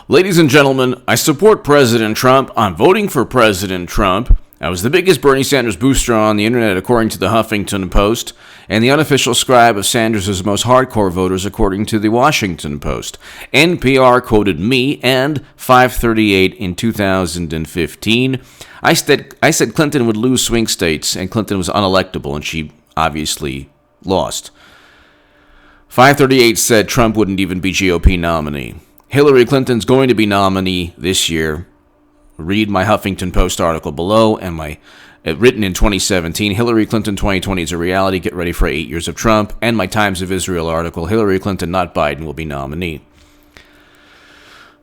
Ladies and gentlemen, I support President Trump. I'm voting for President Trump. I was the biggest Bernie Sanders booster on the internet, according to the Huffington Post, and the unofficial scribe of Sanders' most hardcore voters, according to the Washington Post. NPR quoted me and 538 in 2015. I said Clinton would lose swing states, and Clinton was unelectable, and she obviously lost. 538 said Trump wouldn't even be GOP nominee. Hillary Clinton's going to be nominee this year. Read my Huffington Post article below and my written in 2017. Hillary Clinton 2020 is a reality. Get ready for 8 years of Trump. And my Times of Israel article. Hillary Clinton, not Biden, will be nominee.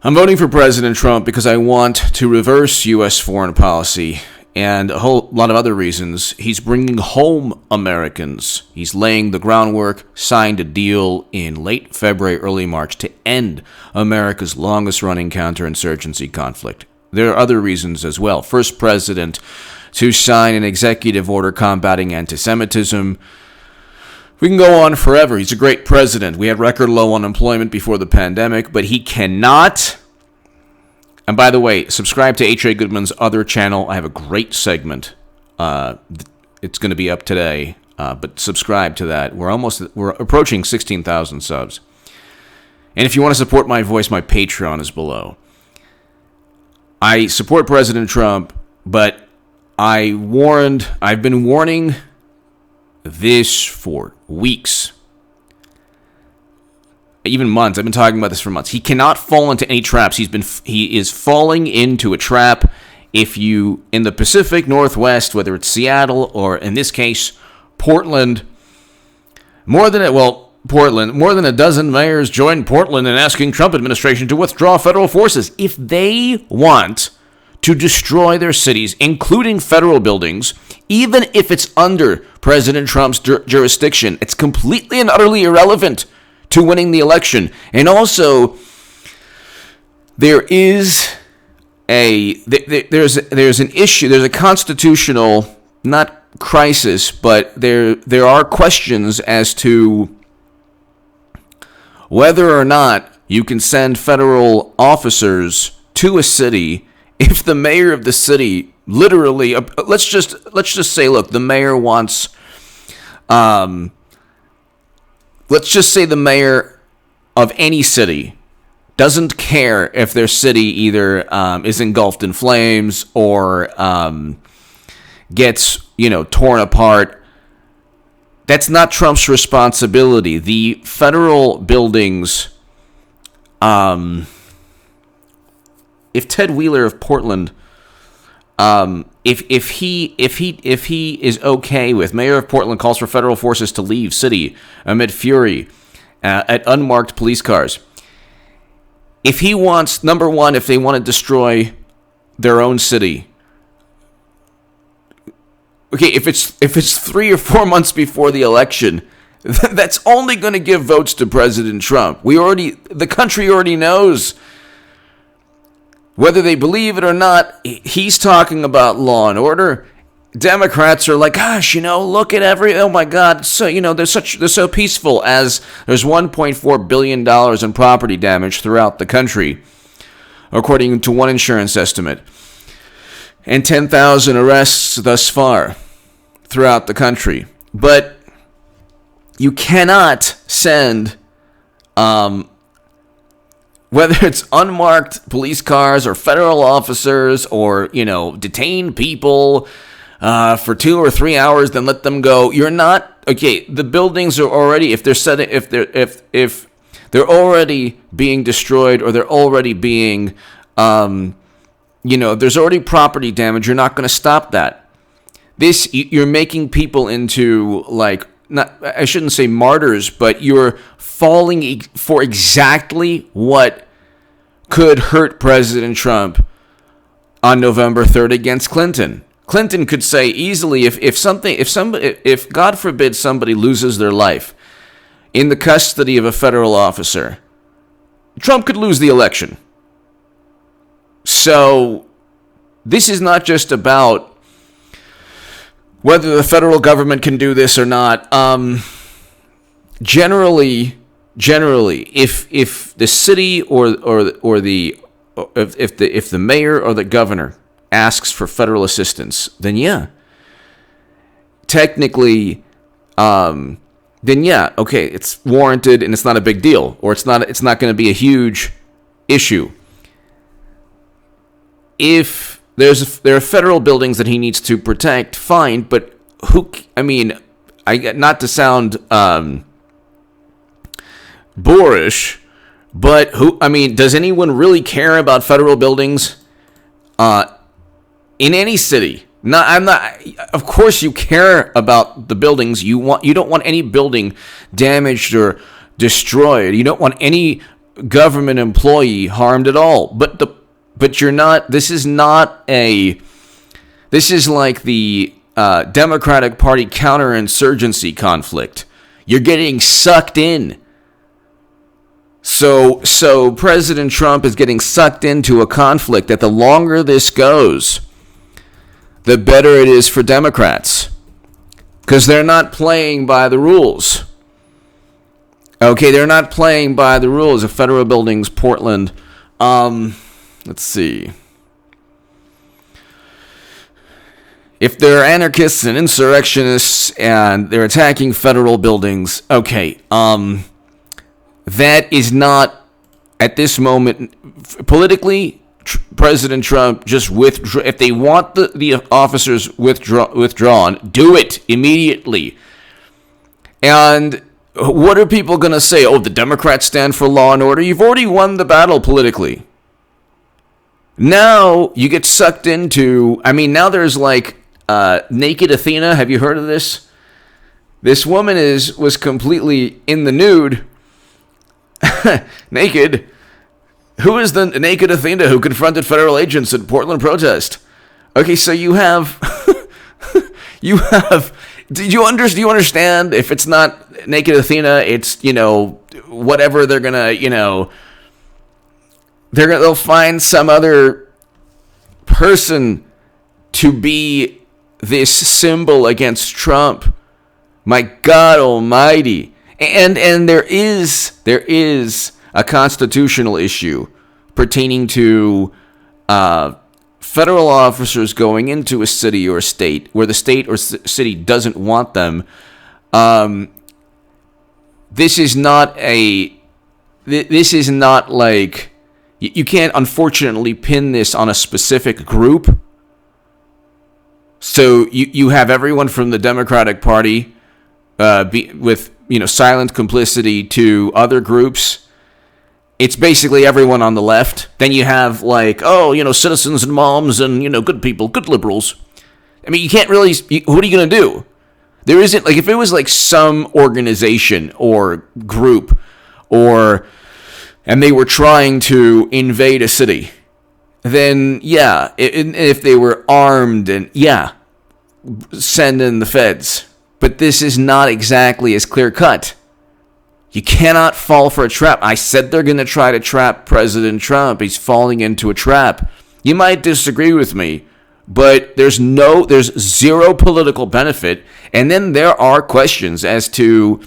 I'm voting for President Trump because I want to reverse U.S. foreign policy and a whole lot of other reasons. He's bringing home Americans. He's laying the groundwork, signed a deal in late February, early March to end America's longest-running counterinsurgency conflict. There are other reasons as well. First president to sign an executive order combating anti-Semitism. We can go on forever. He's a great president. We had record low unemployment before the pandemic, but he cannot. And by the way, subscribe to H.A. Goodman's other channel. I have a great segment. It's going to be up today, but subscribe to that. We're approaching 16,000 subs. And if you want to support my voice, my Patreon is below. I support President Trump, but I've been warning this for weeks. Even months. I've been talking about this for months. He cannot fall into any traps. He is falling into a trap. If you, in the Pacific Northwest, whether it's Seattle or, in this case, Portland, more than a dozen mayors joined Portland in asking Trump administration to withdraw federal forces. If they want to destroy their cities, including federal buildings, even if it's under President Trump's jurisdiction, it's completely and utterly irrelevant to winning the election. And also, there's an issue, there's a constitutional, not crisis, but there are questions as to whether or not you can send federal officers to a city if the mayor of the city literally, let's just say, look, the mayor wants, let's just say the mayor of any city doesn't care if their city either is engulfed in flames or gets, torn apart. That's not Trump's responsibility. The federal buildings, if Ted Wheeler of Portland, if he is okay with, mayor of Portland calls for federal forces to leave city amid fury at unmarked police cars. If he wants, number one, if they want to destroy their own city. Okay, if it's 3 or 4 months before the election, that's only going to give votes to President Trump. The country already knows. Whether they believe it or not, he's talking about law and order. Democrats are like, gosh, look at oh my God, so they're so peaceful, as there's $1.4 billion in property damage throughout the country, according to one insurance estimate, and 10,000 arrests thus far throughout the country. But you cannot send whether it's unmarked police cars or federal officers or, detain people for 2 or 3 hours, then let them go. You're not, okay, the buildings are already, if they're already being destroyed or they're already being, there's already property damage, you're not going to stop that. You're making people into, I shouldn't say martyrs, but you're falling for exactly what could hurt President Trump on November 3rd against Clinton. Clinton could say easily, if God forbid somebody loses their life in the custody of a federal officer, Trump could lose the election. So this is not just about whether the federal government can do this or not. Generally, if the city or the if the mayor or the governor asks for federal assistance, then yeah, technically, then yeah, okay, it's warranted and it's not a big deal, or it's not going to be a huge issue. If there are federal buildings that he needs to protect, fine, but not to sound boorish, but does anyone really care about federal buildings in any city? Of course you care about the buildings. You don't want any building damaged or destroyed. You don't want any government employee harmed at all. But you're not. This is like the Democratic Party counterinsurgency conflict. You're getting sucked in. So President Trump is getting sucked into a conflict that the longer this goes, the better it is for Democrats. Because they're not playing by the rules. Okay, they're not playing by the rules of federal buildings, Portland. Let's see. If they're anarchists and insurrectionists and they're attacking federal buildings, okay, that is not, at this moment, politically, President Trump just withdraw. If they want the officers withdrawn, do it immediately. And what are people going to say? Oh, the Democrats stand for law and order. You've already won the battle politically. Now you get sucked into, now there's like Naked Athena. Have you heard of this? This woman was completely in the nude, naked. Who is the Naked Athena who confronted federal agents at Portland protest? Okay, so you have, do you understand? If it's not Naked Athena, it's, whatever they're gonna, they'll find some other person to be this symbol against Trump. My God Almighty. And there is a constitutional issue pertaining to federal officers going into a city or a state where the state or city doesn't want them. This is not like, you can't unfortunately pin this on a specific group. So you have everyone from the Democratic Party with silent complicity to other groups. It's basically everyone on the left. Then you have citizens and moms and good people, good liberals. You can't really. What are you gonna do? There isn't, like, if it was like some organization or group and they were trying to invade a city, then yeah, if they were armed and yeah, send in the feds. But this is not exactly as clear cut. You cannot fall for a trap. I said they're going to try to trap President Trump. He's falling into a trap. You might disagree with me, but there's zero political benefit. And then there are questions as to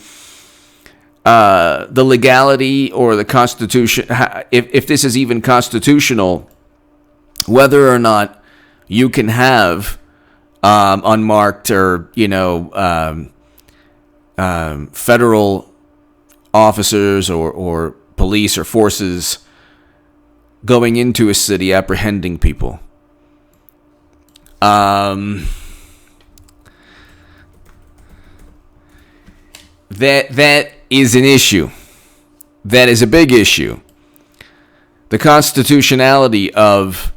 the legality or the Constitution, if this is even constitutional, whether or not you can have unmarked or federal officers or police or forces going into a city apprehending people. That is an issue. That is a big issue. The constitutionality of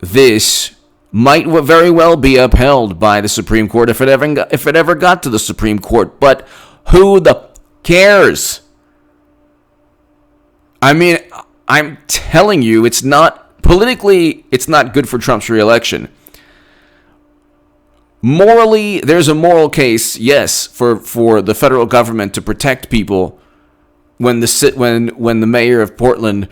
this might very well be upheld by the Supreme Court if it ever got to the Supreme Court. But who the cares? I'm telling you, it's not politically, it's not good for Trump's reelection. Morally, there's a moral case, yes, for the federal government to protect people when the mayor of Portland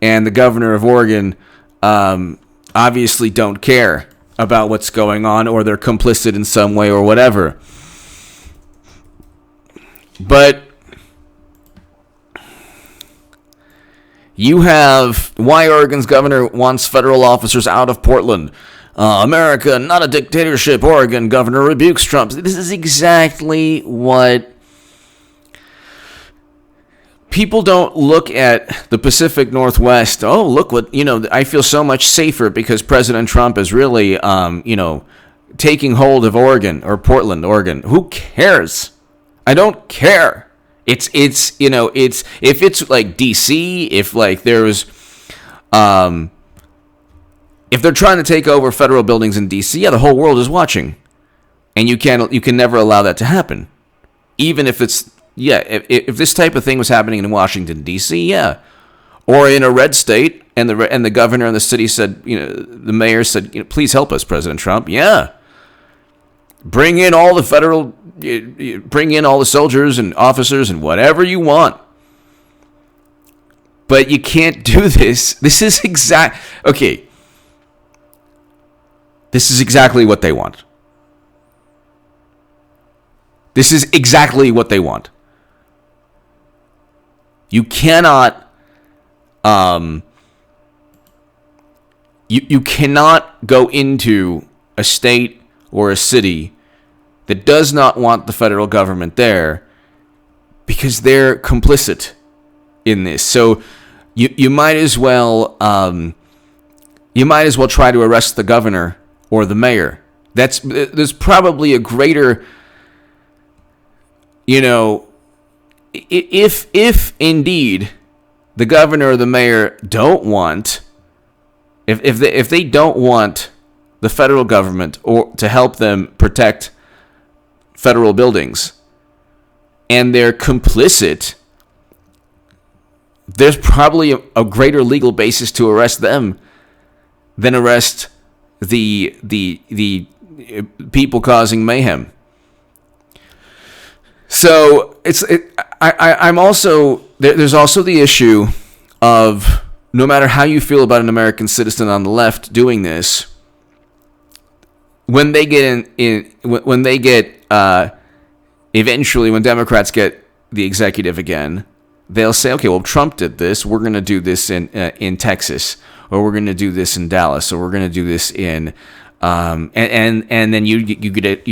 and the governor of Oregon obviously don't care about what's going on, or they're complicit in some way or whatever. But You have why Oregon's governor wants federal officers out of Portland. America, not a dictatorship. Oregon governor rebukes Trump. This is exactly what people don't look at the Pacific Northwest. Oh, look what, I feel so much safer because President Trump is really, taking hold of Oregon or Portland, Oregon. Who cares? I don't care. It's if it's like DC, if like there's, if they're trying to take over federal buildings in DC, yeah, the whole world is watching, and you can never allow that to happen, even if it's if this type of thing was happening in Washington DC, yeah, or in a red state, and the governor and the city said, the mayor said, please help us, President Trump, yeah. Bring in all the soldiers and officers and whatever you want. But you can't do this. This is okay. This is exactly what they want. This is exactly what they want. You cannot, you cannot go into a state or a city that does not want the federal government there because they're complicit in this. So you might as well try to arrest the governor or the mayor. There's probably a greater, if indeed the governor or the mayor don't want, if they don't want the federal government or to help them protect federal buildings, and they're complicit, there's probably a greater legal basis to arrest them than arrest the people causing mayhem. So I'm also there's also the issue of, no matter how you feel about an American citizen on the left doing this, when they get eventually, when Democrats get the executive again, they'll say, okay, well, Trump did this. We're going to do this in Texas, or we're going to do this in Dallas, or we're going to do this in, and then you get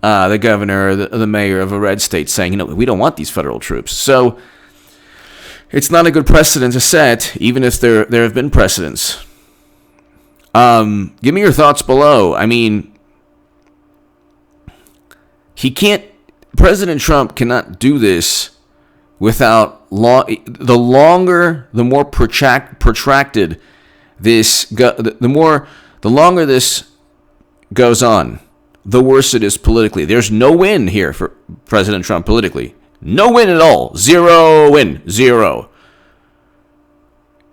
the governor or the mayor of a red state saying, we don't want these federal troops. So it's not a good precedent to set, even if there have been precedents. Give me your thoughts below. I mean, President Trump cannot do this without law. The more protracted the longer this goes on, the worse it is politically. There's no win here for President Trump politically. No win at all. Zero win. Zero.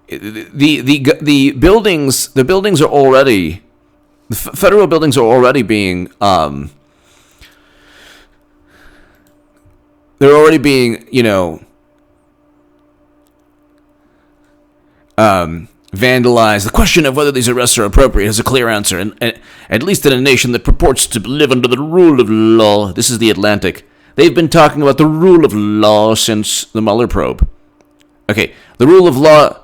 The buildings are already, the federal buildings are already being they're already being vandalized. The question of whether these arrests are appropriate is a clear answer, and at least in a nation that purports to live under the rule of law. This is The Atlantic. They've been talking about the rule of law since the Mueller probe. Okay, the rule of law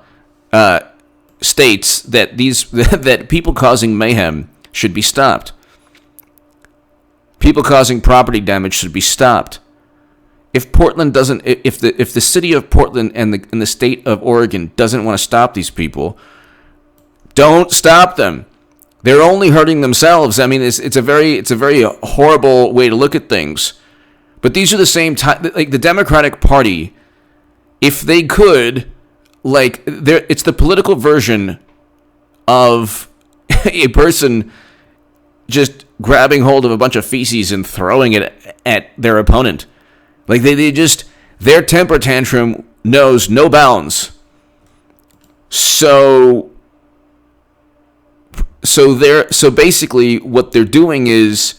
states that that people causing mayhem should be stopped. People causing property damage should be stopped. If Portland doesn't, if the city of Portland and the state of Oregon doesn't want to stop these people, don't stop them. They're only hurting themselves. I mean, it's a very horrible way to look at things. But these are the same time, like the Democratic Party, if they could, it's the political version of a person just grabbing hold of a bunch of feces and throwing it at their opponent. Like their temper tantrum knows no bounds. So basically what they're doing is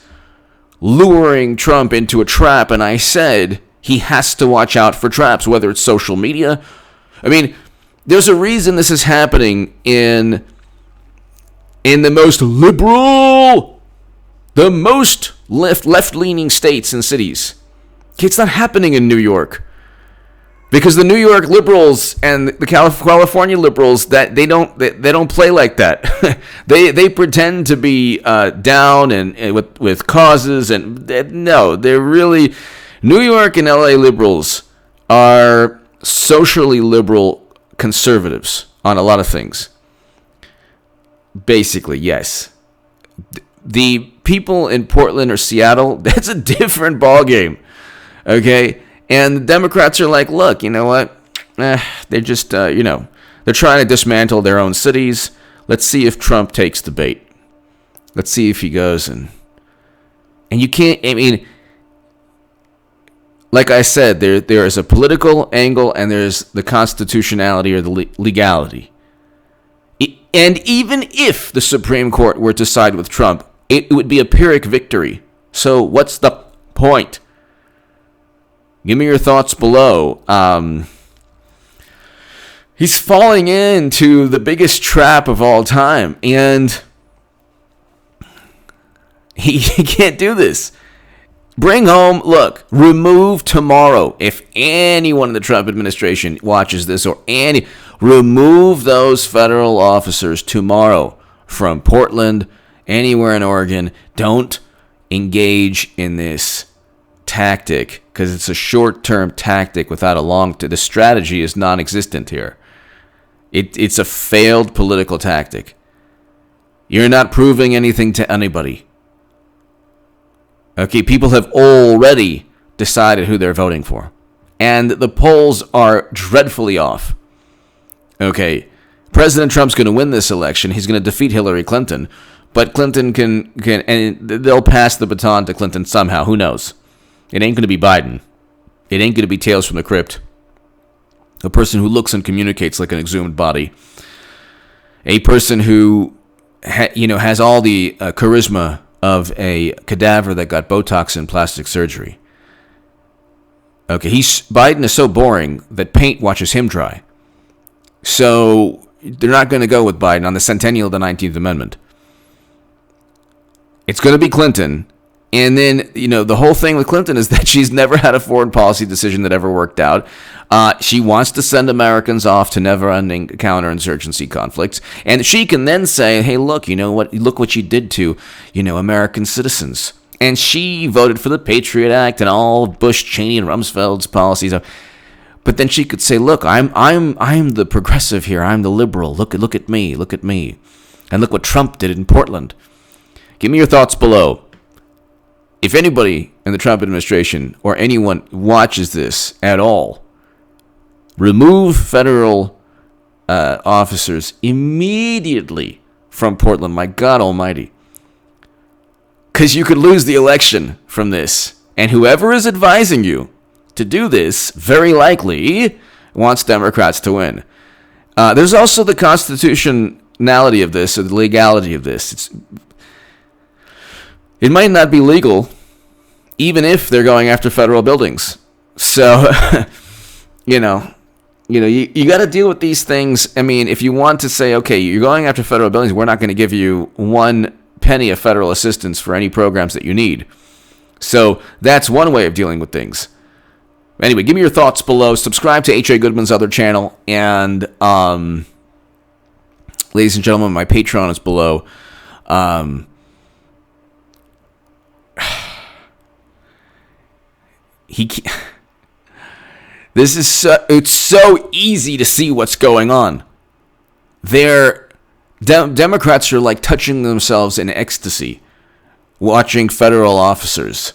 luring Trump into a trap, and I said he has to watch out for traps, whether it's social media. I mean, there's a reason this is happening in the most liberal, the most left-leaning states and cities. It's not happening in New York. Because the New York liberals and the California liberals, that they don't play like that. they pretend to be down and with causes, and no, they're really New York and LA liberals are socially liberal conservatives on a lot of things. Basically, yes. The people in Portland or Seattle, that's a different ballgame. Okay? And the Democrats are like, look, you know what? They're just, they're trying to dismantle their own cities. Let's see if Trump takes the bait. Let's see if he goes and you can't, I mean, like I said, there is a political angle and there's the constitutionality or the legality. And even if the Supreme Court were to side with Trump, it would be a Pyrrhic victory. So what's the point? Give me your thoughts below. He's falling into the biggest trap of all time, and he can't do this. Bring home, look, remove tomorrow. If anyone in the Trump administration watches this, remove those federal officers tomorrow from Portland, anywhere in Oregon. Don't engage in this tactic, because it's a short-term tactic without a long-term. The strategy is non-existent here. It's a failed political tactic. You're not proving anything to anybody. Okay, people have already decided who they're voting for, and the polls are dreadfully off. Okay, President Trump's going to win this election. He's going to defeat Hillary Clinton, but Clinton can and they'll pass the baton to Clinton somehow. Who knows? It ain't going to be Biden. It ain't going to be Tales from the Crypt. A person who looks and communicates like an exhumed body. A person who, has all the charisma of a cadaver that got Botox and plastic surgery. Okay, Biden is so boring that paint watches him dry. So they're not going to go with Biden on the centennial of the 19th Amendment. It's going to be Clinton. And then, the whole thing with Clinton is that she's never had a foreign policy decision that ever worked out. She wants to send Americans off to never-ending counterinsurgency conflicts. And she can then say, hey, look, look what she did to, American citizens. And she voted for the Patriot Act and all Bush, Cheney, and Rumsfeld's policies. But then she could say, look, I'm the progressive here. I'm the liberal. Look at me. Look at me. And look what Trump did in Portland. Give me your thoughts below. If anybody in the Trump administration or anyone watches this at all, remove federal officers immediately from Portland. My God almighty. Because you could lose the election from this. And whoever is advising you to do this, very likely, wants Democrats to win. There's also the constitutionality of this, or the legality of this. It might not be legal, even if they're going after federal buildings. So, you got to deal with these things. I mean, if you want to say, okay, you're going after federal buildings, we're not going to give you one penny of federal assistance for any programs that you need. So that's one way of dealing with things. Anyway, give me your thoughts below. Subscribe to H.A. Goodman's other channel. And, ladies and gentlemen, my Patreon is below. It's so easy to see what's going on. Democrats are like touching themselves in ecstasy, watching federal officers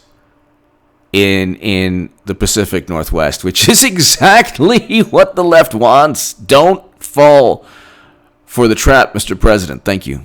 in the Pacific Northwest, which is exactly what the left wants. Don't fall for the trap, Mr. President. Thank you.